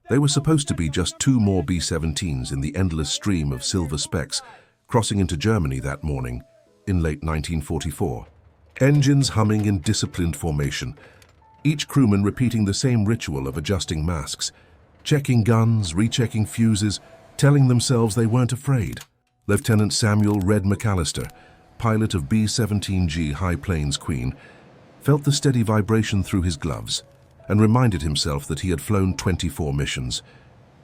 They were supposed to be just 2 more B-17s in the endless stream of silver specks crossing into Germany that morning in late 1944. Engines humming in disciplined formation, each crewman repeating the same ritual of adjusting masks, checking guns, rechecking fuses, telling themselves they weren't afraid. Lieutenant Samuel "Red" McAllister, pilot of B-17G High Plains Queen, felt the steady vibration through his gloves and reminded himself that he had flown 24 missions.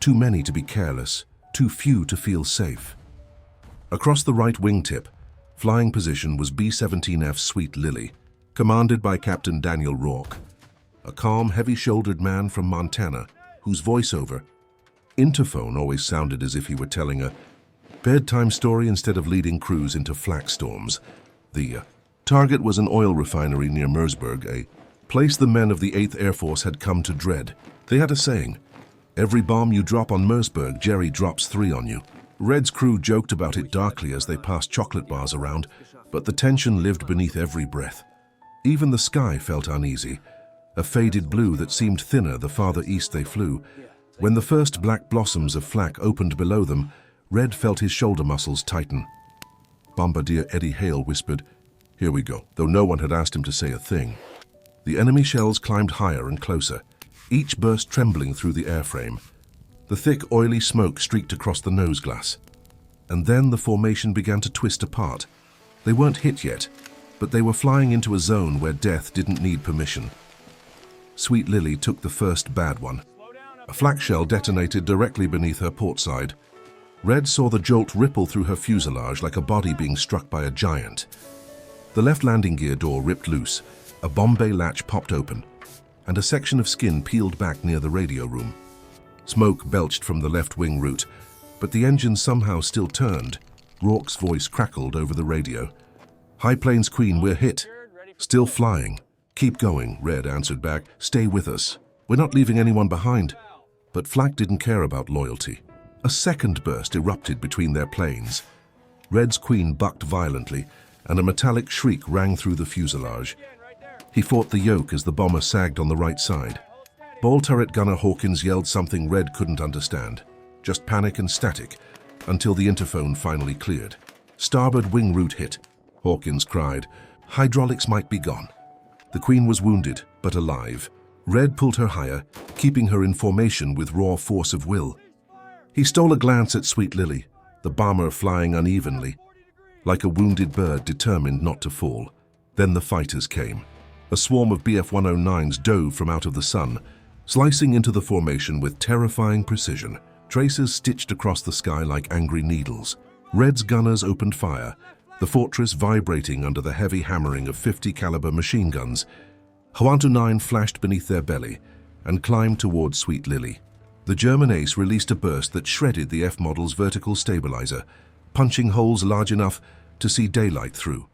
Too many to be careless, too few to feel safe. Across the right wingtip, flying position was B-17F Sweet Lily, commanded by Captain Daniel Rourke, a calm, heavy-shouldered man from Montana whose voiceover, interphone, always sounded as if he were telling a bedtime story instead of leading crews into flak storms. The target was an oil refinery near Merseburg, a place the men of the 8th Air Force had come to dread. They had a saying, "Every bomb you drop on Merseburg, Jerry drops 3 on you." Red's crew joked about it darkly as they passed chocolate bars around, but the tension lived beneath every breath. Even the sky felt uneasy, a faded blue that seemed thinner the farther east they flew. When the first black blossoms of flak opened below them, Red felt his shoulder muscles tighten. Bombardier Eddie Hale whispered, "Here we go," though no one had asked him to say a thing. The enemy shells climbed higher and closer, each burst trembling through the airframe. The thick, oily smoke streaked across the nose glass. And then the formation began to twist apart. They weren't hit yet, but they were flying into a zone where death didn't need permission. Sweet Lily took the first bad one. A flak shell detonated directly beneath her port side. Red saw the jolt ripple through her fuselage like a body being struck by a giant. The left landing gear door ripped loose, a bomb bay latch popped open, and a section of skin peeled back near the radio room. Smoke belched from the left wing root, but the engine somehow still turned. Rourke's voice crackled over the radio. "High Plains Queen, we're hit. Still flying. Keep going," Red answered back. "Stay with us. We're not leaving anyone behind." But flak didn't care about loyalty. A second burst erupted between their planes. Red's Queen bucked violently, and a metallic shriek rang through the fuselage. He fought the yoke as the bomber sagged on the right side. Ball turret gunner Hawkins yelled something Red couldn't understand. Just panic and static, until the interphone finally cleared. "Starboard wing root hit," Hawkins cried. "Hydraulics might be gone." The Queen was wounded, but alive. Red pulled her higher, keeping her in formation with raw force of will. He stole a glance at Sweet Lily, the bomber flying unevenly, like a wounded bird determined not to fall. Then the fighters came. A swarm of Bf-109s dove from out of the sun, slicing into the formation with terrifying precision. Tracers stitched across the sky like angry needles. Red's gunners opened fire, the fortress vibrating under the heavy hammering of 50-caliber machine guns. Hwant-9 flashed beneath their belly and climbed toward Sweet Lily. The German ace released a burst that shredded the F-model's vertical stabilizer, punching holes large enough to see daylight through.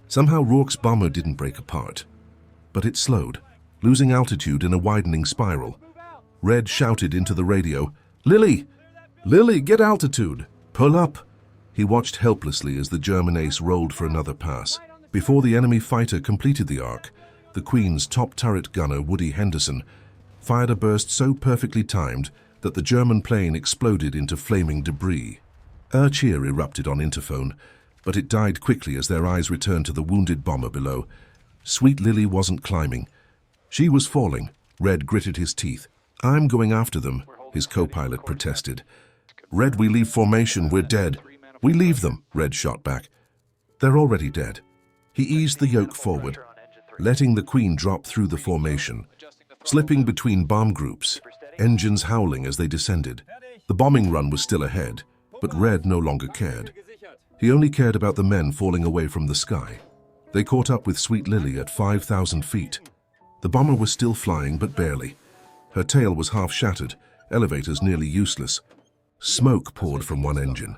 Somehow Rourke's bomber didn't break apart, but it slowed, losing altitude in a widening spiral. Red shouted into the radio, "Lily! Lily, get altitude! Pull up!" He watched helplessly as the German ace rolled for another pass. Before the enemy fighter completed the arc, the Queen's top turret gunner, Woody Henderson, fired a burst so perfectly timed that the German plane exploded into flaming debris. A cheer erupted on interphone, but it died quickly as their eyes returned to the wounded bomber below. Sweet Lily wasn't climbing. She was falling. Red gritted his teeth. "I'm going after them," his co-pilot protested. "Red, we leave formation, we're dead." "We leave them," Red shot back. "They're already dead." He eased the yoke forward, letting the Queen drop through the formation, slipping between bomb groups, engines howling as they descended. The bombing run was still ahead, but Red no longer cared. He only cared about the men falling away from the sky. They caught up with Sweet Lily at 5,000 feet. The bomber was still flying, but barely. Her tail was half shattered, elevators nearly useless. Smoke poured from one engine.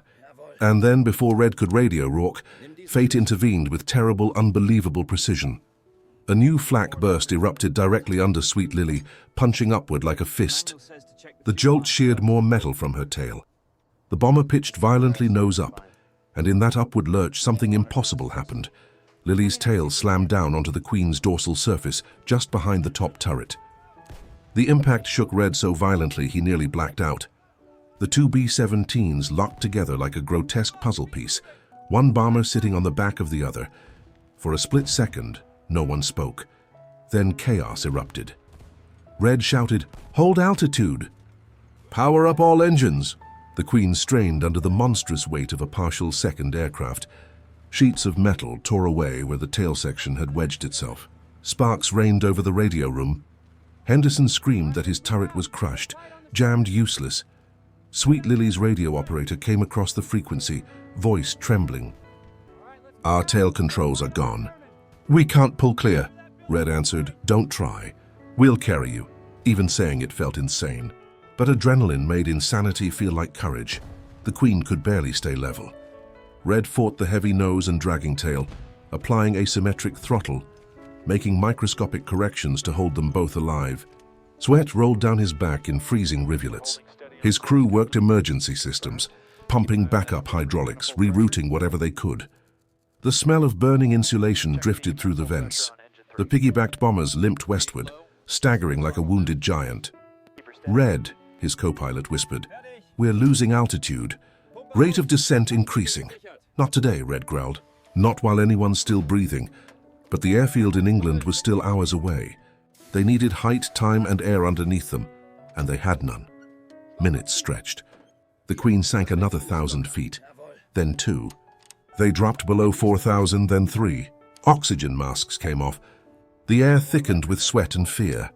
And then, before Red could radio Rourke, fate intervened with terrible, unbelievable precision. A new flak burst erupted directly under Sweet Lily, punching upward like a fist. The jolt sheared more metal from her tail. The bomber pitched violently nose up, and in that upward lurch something impossible happened. Lily's tail slammed down onto the Queen's dorsal surface, just behind the top turret. The impact shook Red so violently he nearly blacked out. The two B-17s locked together like a grotesque puzzle piece, one bomber sitting on the back of the other. For a split second, no one spoke. Then chaos erupted. Red shouted, "Hold altitude!" "Power up all engines!" The Queen strained under the monstrous weight of a partial second aircraft. Sheets of metal tore away where the tail section had wedged itself. Sparks rained over the radio room. Henderson screamed that his turret was crushed, jammed useless. Sweet Lily's radio operator came across the frequency, voice trembling. "Our tail controls are gone." "We can't pull clear," Red answered. "Don't try. We'll carry you." Even saying it felt insane. But adrenaline made insanity feel like courage. The Queen could barely stay level. Red fought the heavy nose and dragging tail, applying asymmetric throttle, making microscopic corrections to hold them both alive. Sweat rolled down his back in freezing rivulets. His crew worked emergency systems, pumping backup hydraulics, rerouting whatever they could. The smell of burning insulation drifted through the vents. The piggybacked bombers limped westward, staggering like a wounded giant. "Red," his co-pilot whispered, "we're losing altitude. Rate of descent increasing." "Not today," Red growled. "Not while anyone's still breathing." But the airfield in England was still hours away. They needed height, time, and air underneath them, and they had none. Minutes stretched. The Queen sank another 1,000 feet, then 2. They dropped below 4,000, then 3. Oxygen masks came off. The air thickened with sweat and fear.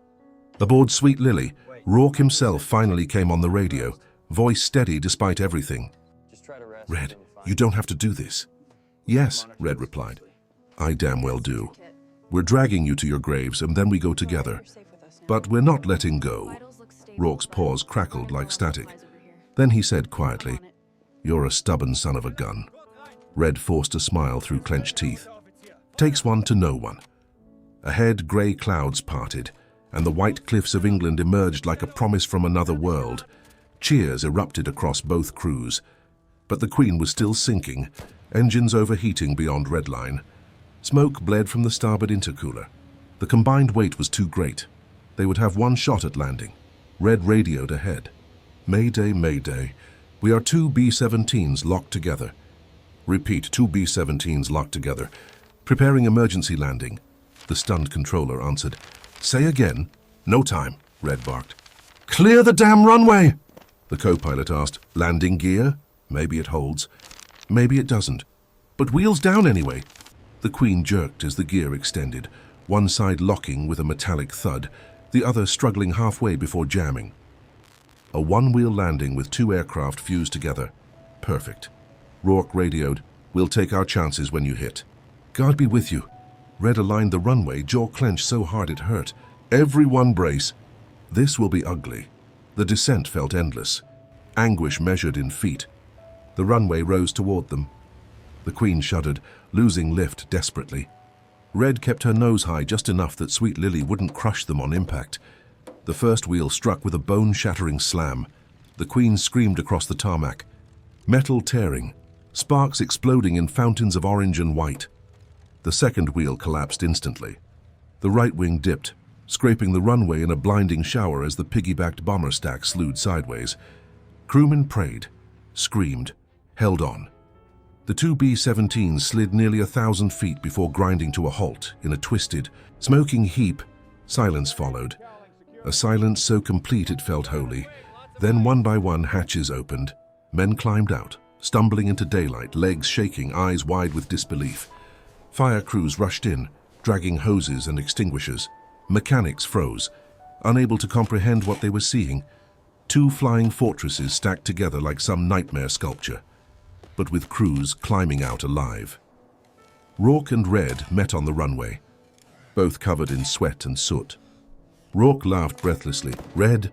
Aboard Sweet Lily, Rourke himself finally came on the radio, voice steady despite everything. "Red, you don't have to do this." "Yes," Red replied. "I damn well do. We're dragging you to your graves and then we go together. But we're not letting go." Rourke's paws crackled like static. Then he said quietly, "You're a stubborn son of a gun." Red forced a smile through clenched teeth. "Takes one to know one." Ahead, grey clouds parted, and the white cliffs of England emerged like a promise from another world. Cheers erupted across both crews. But the Queen was still sinking, engines overheating beyond redline. Smoke bled from the starboard intercooler. The combined weight was too great. They would have one shot at landing. Red radioed ahead. "Mayday, mayday. We are two B-17s locked together." "Repeat, two B-17s locked together. Preparing emergency landing." The stunned controller answered. "Say again." "No time," Red barked. "Clear the damn runway!" The co-pilot asked. "Landing gear? Maybe it holds. Maybe it doesn't. But wheels down anyway." The Queen jerked as the gear extended, one side locking with a metallic thud, the other struggling halfway before jamming. A one-wheel landing with two aircraft fused together. Perfect. Rourke radioed, "We'll take our chances when you hit." "God be with you." Red aligned the runway, jaw clenched so hard it hurt. "Everyone brace. This will be ugly." The descent felt endless. Anguish measured in feet. The runway rose toward them. The Queen shuddered, losing lift desperately. Red kept her nose high just enough that Sweet Lily wouldn't crush them on impact. The first wheel struck with a bone-shattering slam. The Queen screamed across the tarmac. Metal tearing, sparks exploding in fountains of orange and white. The second wheel collapsed instantly. The right wing dipped, scraping the runway in a blinding shower as the piggybacked bomber stack slewed sideways. Crewmen prayed, screamed, held on. The two B-17s slid nearly 1,000 feet before grinding to a halt in a twisted, smoking heap. Silence followed. A silence so complete it felt holy. Then one by one hatches opened. Men climbed out, stumbling into daylight, legs shaking, eyes wide with disbelief. Fire crews rushed in, dragging hoses and extinguishers. Mechanics froze, unable to comprehend what they were seeing. Two flying fortresses stacked together like some nightmare sculpture, but with crews climbing out alive. Rourke and Red met on the runway, both covered in sweat and soot. Rourke laughed breathlessly. "Red,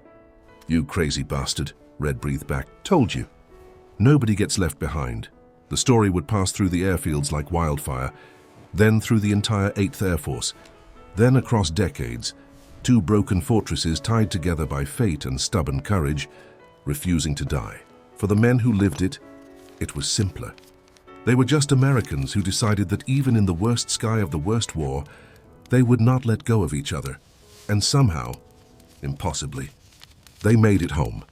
you crazy bastard," Red breathed back. "Told you." Nobody gets left behind. The story would pass through the airfields like wildfire, then through the entire 8th Air Force, then across decades, two broken fortresses tied together by fate and stubborn courage, refusing to die. For the men who lived it, it was simpler. They were just Americans who decided that even in the worst sky of the worst war, they would not let go of each other. And somehow, Impossibly. They made it home,